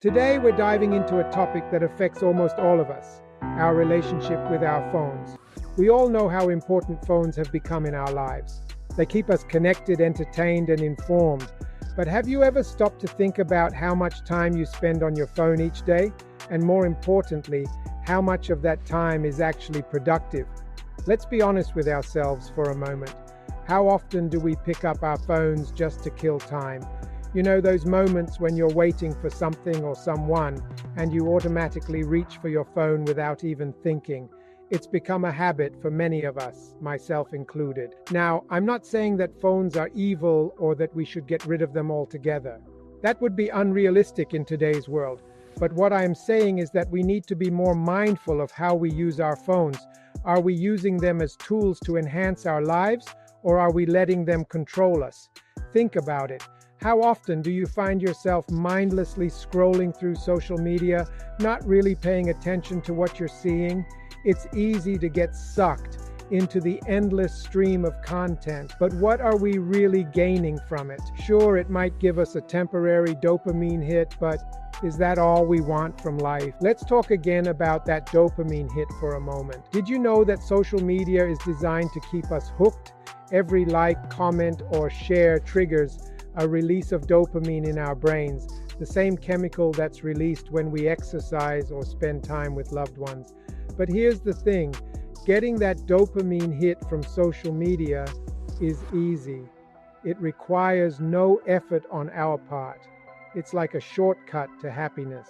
Today, we're diving into a topic that affects almost all of us: our relationship with our phones. We all know how important phones have become in our lives. They keep us connected, entertained, and informed. But have you ever stopped to think about how much time you spend on your phone each day? And more importantly, how much of that time is actually productive? Let's be honest with ourselves for a moment. How often do we pick up our phones just to kill time? You know, those moments when you're waiting for something or someone and you automatically reach for your phone without even thinking. It's become a habit for many of us, myself included. Now, I'm not saying that phones are evil or that we should get rid of them altogether. That would be unrealistic in today's world. But what I am saying is that we need to be more mindful of how we use our phones. Are we using them as tools to enhance our lives, or are we letting them control us? Think about it. How often do you find yourself mindlessly scrolling through social media, not really paying attention to what you're seeing? It's easy to get sucked into the endless stream of content, but what are we really gaining from it? Sure, it might give us a temporary dopamine hit, but is that all we want from life? Let's talk again about that dopamine hit for a moment. Did you know that social media is designed to keep us hooked? Every like, comment, or share triggers a release of dopamine in our brains, the same chemical that's released when we exercise or spend time with loved ones. But here's the thing, getting that dopamine hit from social media is easy. It requires no effort on our part. It's like a shortcut to happiness.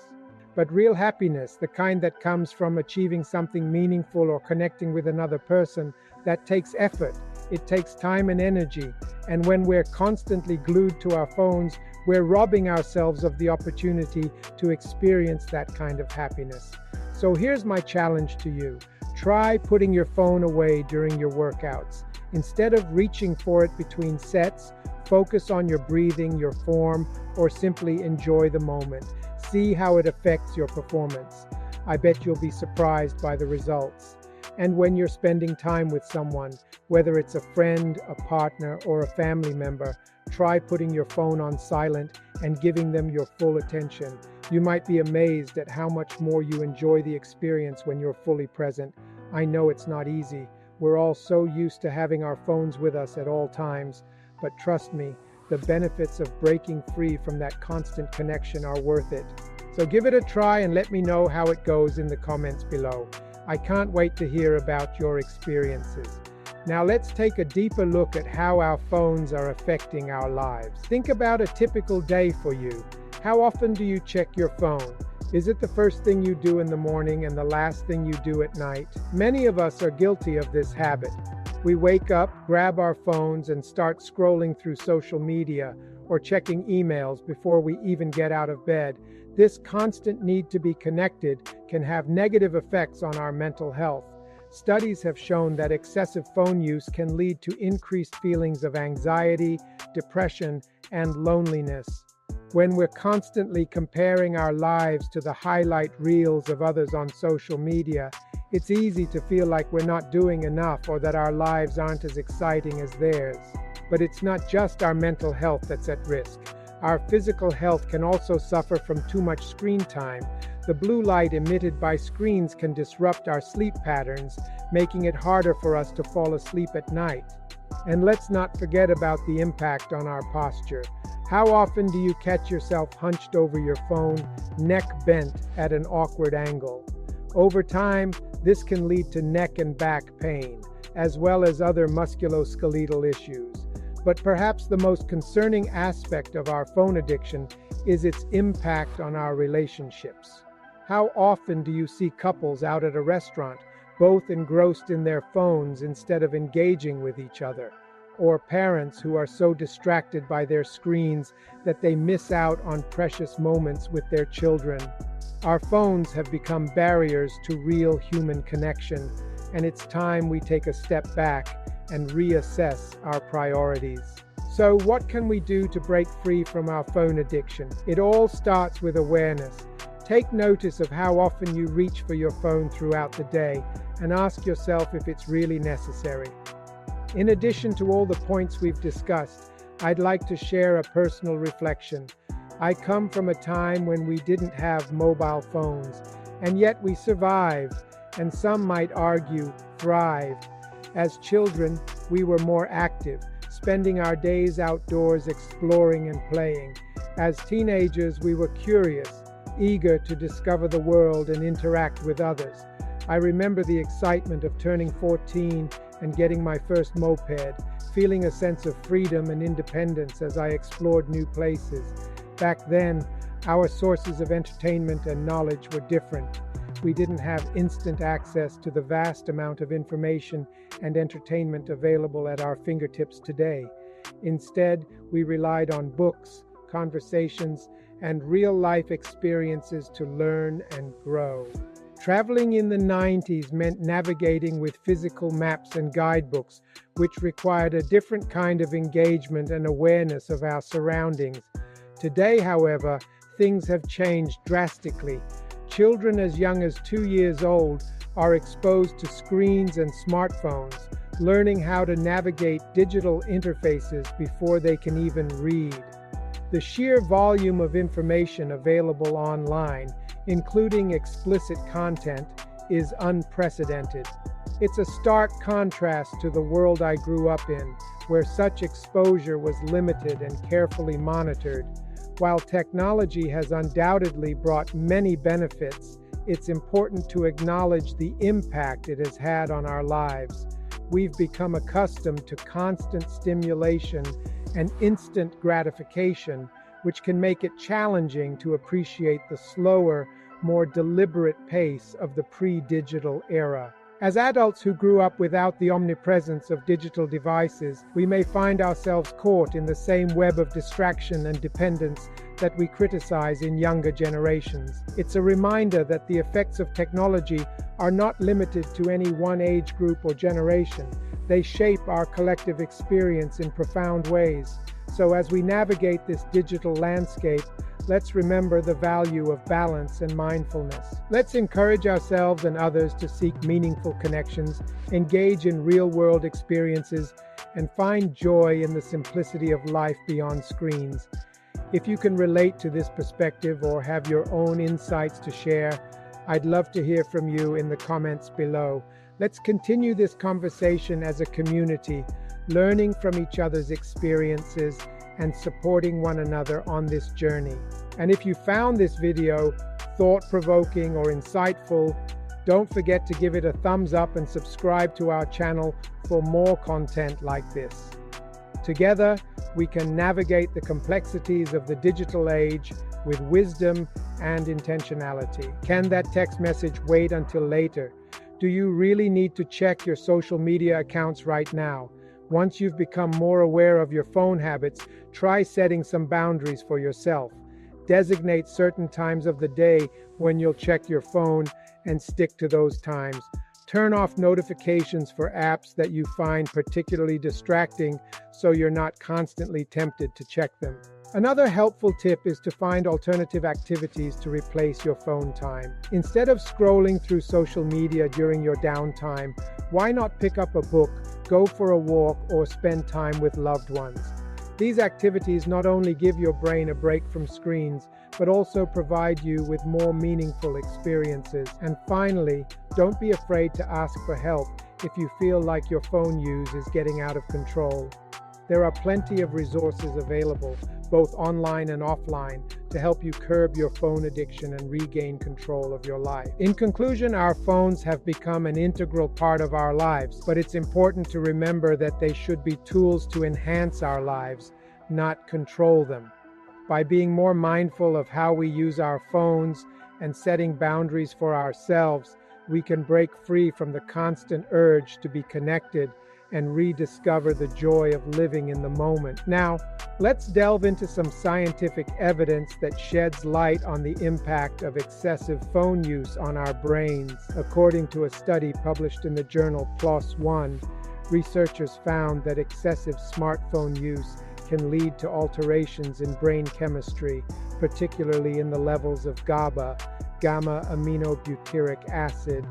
But real happiness, the kind that comes from achieving something meaningful or connecting with another person, that takes effort. It takes time and energy. And when we're constantly glued to our phones, we're robbing ourselves of the opportunity to experience that kind of happiness. So here's my challenge to you. Try putting your phone away during your workouts. Instead of reaching for it between sets, focus on your breathing, your form, or simply enjoy the moment. See how it affects your performance. I bet you'll be surprised by the results. And when you're spending time with someone, whether it's a friend, a partner, or a family member, try putting your phone on silent and giving them your full attention. You might be amazed at how much more you enjoy the experience when you're fully present. I know it's not easy. We're all so used to having our phones with us at all times, but trust me, the benefits of breaking free from that constant connection are worth it. So give it a try and let me know how it goes in the comments below. I can't wait to hear about your experiences. Now let's take a deeper look at how our phones are affecting our lives. Think about a typical day for you. How often do you check your phone? Is it the first thing you do in the morning and the last thing you do at night? Many of us are guilty of this habit. We wake up, grab our phones, and start scrolling through social media or checking emails before we even get out of bed. This constant need to be connected can have negative effects on our mental health. Studies have shown that excessive phone use can lead to increased feelings of anxiety, depression, and loneliness. When we're constantly comparing our lives to the highlight reels of others on social media, it's easy to feel like we're not doing enough or that our lives aren't as exciting as theirs. But it's not just our mental health that's at risk. Our physical health can also suffer from too much screen time. The blue light emitted by screens can disrupt our sleep patterns, making it harder for us to fall asleep at night. And let's not forget about the impact on our posture. How often do you catch yourself hunched over your phone, neck bent at an awkward angle? Over time, this can lead to neck and back pain, as well as other musculoskeletal issues. But perhaps the most concerning aspect of our phone addiction is its impact on our relationships. How often do you see couples out at a restaurant, both engrossed in their phones instead of engaging with each other? Or parents who are so distracted by their screens that they miss out on precious moments with their children? Our phones have become barriers to real human connection, and it's time we take a step back and reassess our priorities. So what can we do to break free from our phone addiction? It all starts with awareness. Take notice of how often you reach for your phone throughout the day and ask yourself if it's really necessary. In addition to all the points we've discussed, I'd like to share a personal reflection. I come from a time when we didn't have mobile phones, and yet we survived, and some might argue, thrived. As children, we were more active, spending our days outdoors exploring and playing. As teenagers, we were curious, eager to discover the world and interact with others. I remember the excitement of turning 14 and getting my first moped, feeling a sense of freedom and independence as I explored new places. Back then, our sources of entertainment and knowledge were different. We didn't have instant access to the vast amount of information and entertainment available at our fingertips today. Instead, we relied on books, conversations, and real-life experiences to learn and grow. Traveling in the 90s meant navigating with physical maps and guidebooks, which required a different kind of engagement and awareness of our surroundings. Today, however, things have changed drastically. Children as young as 2 years old are exposed to screens and smartphones, learning how to navigate digital interfaces before they can even read. The sheer volume of information available online, including explicit content, is unprecedented. It's a stark contrast to the world I grew up in, where such exposure was limited and carefully monitored. While technology has undoubtedly brought many benefits, it's important to acknowledge the impact it has had on our lives. We've become accustomed to constant stimulation and instant gratification, which can make it challenging to appreciate the slower, more deliberate pace of the pre-digital era. As adults who grew up without the omnipresence of digital devices, we may find ourselves caught in the same web of distraction and dependence that we criticize in younger generations. It's a reminder that the effects of technology are not limited to any one age group or generation. They shape our collective experience in profound ways. So as we navigate this digital landscape, let's remember the value of balance and mindfulness. Let's encourage ourselves and others to seek meaningful connections, engage in real-world experiences, and find joy in the simplicity of life beyond screens. If you can relate to this perspective or have your own insights to share, I'd love to hear from you in the comments below. Let's continue this conversation as a community, learning from each other's experiences and supporting one another on this journey. And if you found this video thought-provoking or insightful, don't forget to give it a thumbs up and subscribe to our channel for more content like this. Together, we can navigate the complexities of the digital age with wisdom and intentionality. Can that text message wait until later? Do you really need to check your social media accounts right now? Once you've become more aware of your phone habits, try setting some boundaries for yourself. Designate certain times of the day when you'll check your phone and stick to those times. Turn off notifications for apps that you find particularly distracting so you're not constantly tempted to check them. Another helpful tip is to find alternative activities to replace your phone time. Instead of scrolling through social media during your downtime, why not pick up a book, go for a walk, or spend time with loved ones? These activities not only give your brain a break from screens, but also provide you with more meaningful experiences. And finally, don't be afraid to ask for help if you feel like your phone use is getting out of control. There are plenty of resources available, both online and offline, to help you curb your phone addiction and regain control of your life. In conclusion, our phones have become an integral part of our lives, but it's important to remember that they should be tools to enhance our lives, not control them. By being more mindful of how we use our phones and setting boundaries for ourselves, we can break free from the constant urge to be connected and rediscover the joy of living in the moment. Now, let's delve into some scientific evidence that sheds light on the impact of excessive phone use on our brains. According to a study published in the journal PLOS ONE, researchers found that excessive smartphone use can lead to alterations in brain chemistry, particularly in the levels of GABA, gamma-aminobutyric acid,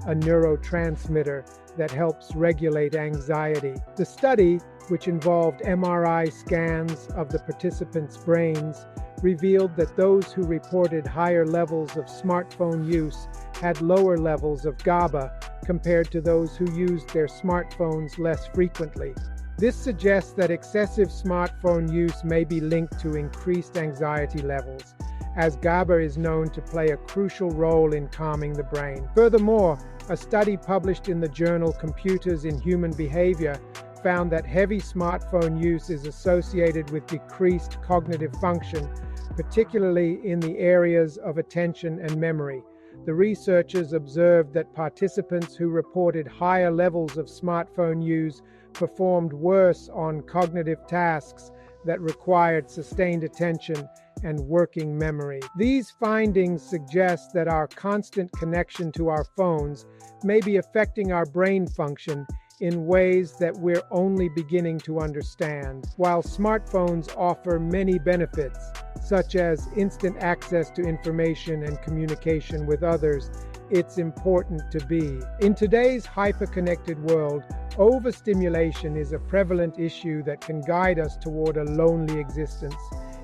a neurotransmitter that helps regulate anxiety. The study, which involved MRI scans of the participants' brains, revealed that those who reported higher levels of smartphone use had lower levels of GABA compared to those who used their smartphones less frequently. This suggests that excessive smartphone use may be linked to increased anxiety levels, as GABA is known to play a crucial role in calming the brain. Furthermore, a study published in the journal Computers in Human Behavior found that heavy smartphone use is associated with decreased cognitive function, particularly in the areas of attention and memory. The researchers observed that participants who reported higher levels of smartphone use performed worse on cognitive tasks that required sustained attention and working memory. These findings suggest that our constant connection to our phones may be affecting our brain function in ways that we're only beginning to understand. While smartphones offer many benefits, such as instant access to information and communication with others, it's important to be. In today's hyper-connected world, overstimulation is a prevalent issue that can guide us toward a lonely existence.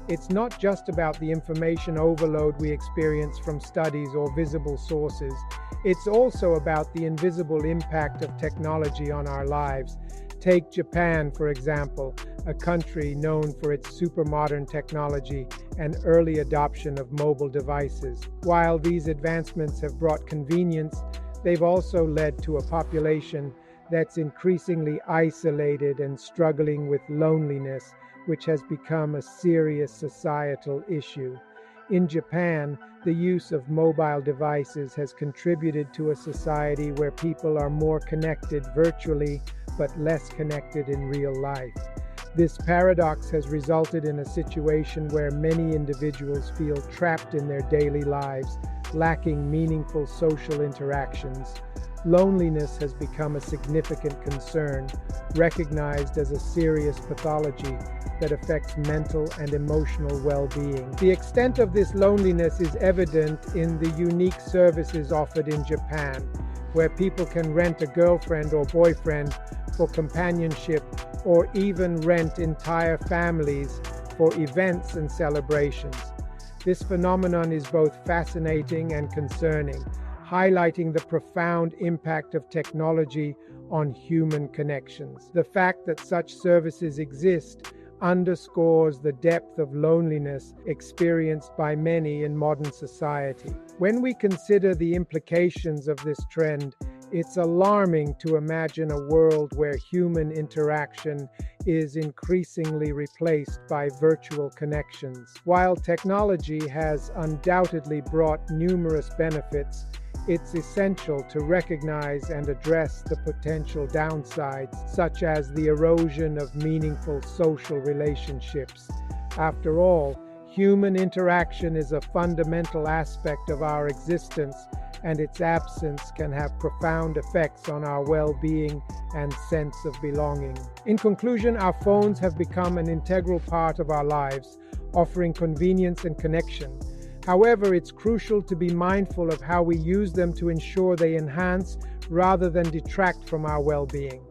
It's not just about the information overload we experience from studies or visible sources. It's also about the invisible impact of technology on our lives. Take Japan, for example, a country known for its super-modern technology and early adoption of mobile devices. While these advancements have brought convenience, they've also led to a population that's increasingly isolated and struggling with loneliness, which has become a serious societal issue. In Japan, the use of mobile devices has contributed to a society where people are more connected virtually but less connected in real life. This paradox has resulted in a situation where many individuals feel trapped in their daily lives, lacking meaningful social interactions. Loneliness has become a significant concern, recognized as a serious pathology that affects mental and emotional well-being. The extent of this loneliness is evident in the unique services offered in Japan, where people can rent a girlfriend or boyfriend for companionship, or even rent entire families for events and celebrations. This phenomenon is both fascinating and concerning, highlighting the profound impact of technology on human connections. The fact that such services exist underscores the depth of loneliness experienced by many in modern society. When we consider the implications of this trend, it's alarming to imagine a world where human interaction is increasingly replaced by virtual connections. While technology has undoubtedly brought numerous benefits, it's essential to recognize and address the potential downsides, such as the erosion of meaningful social relationships. After all, human interaction is a fundamental aspect of our existence, and its absence can have profound effects on our well-being and sense of belonging. In conclusion, our phones have become an integral part of our lives, offering convenience and connection. However, it's crucial to be mindful of how we use them to ensure they enhance rather than detract from our well-being.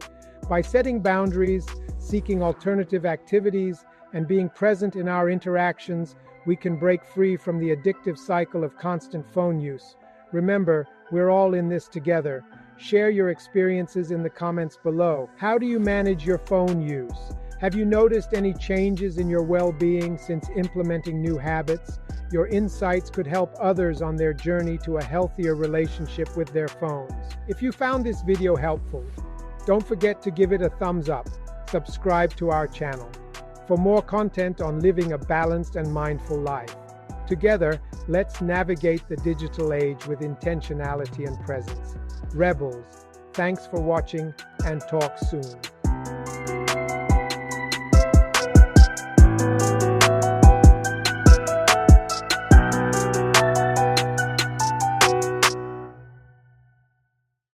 By setting boundaries, seeking alternative activities, and being present in our interactions, we can break free from the addictive cycle of constant phone use. Remember, we're all in this together. Share your experiences in the comments below. How do you manage your phone use? Have you noticed any changes in your well-being since implementing new habits? Your insights could help others on their journey to a healthier relationship with their phones. If you found this video helpful, don't forget to give it a thumbs up. Subscribe to our channel for more content on living a balanced and mindful life. Together, let's navigate the digital age with intentionality and presence. Rebels, thanks for watching, and talk soon.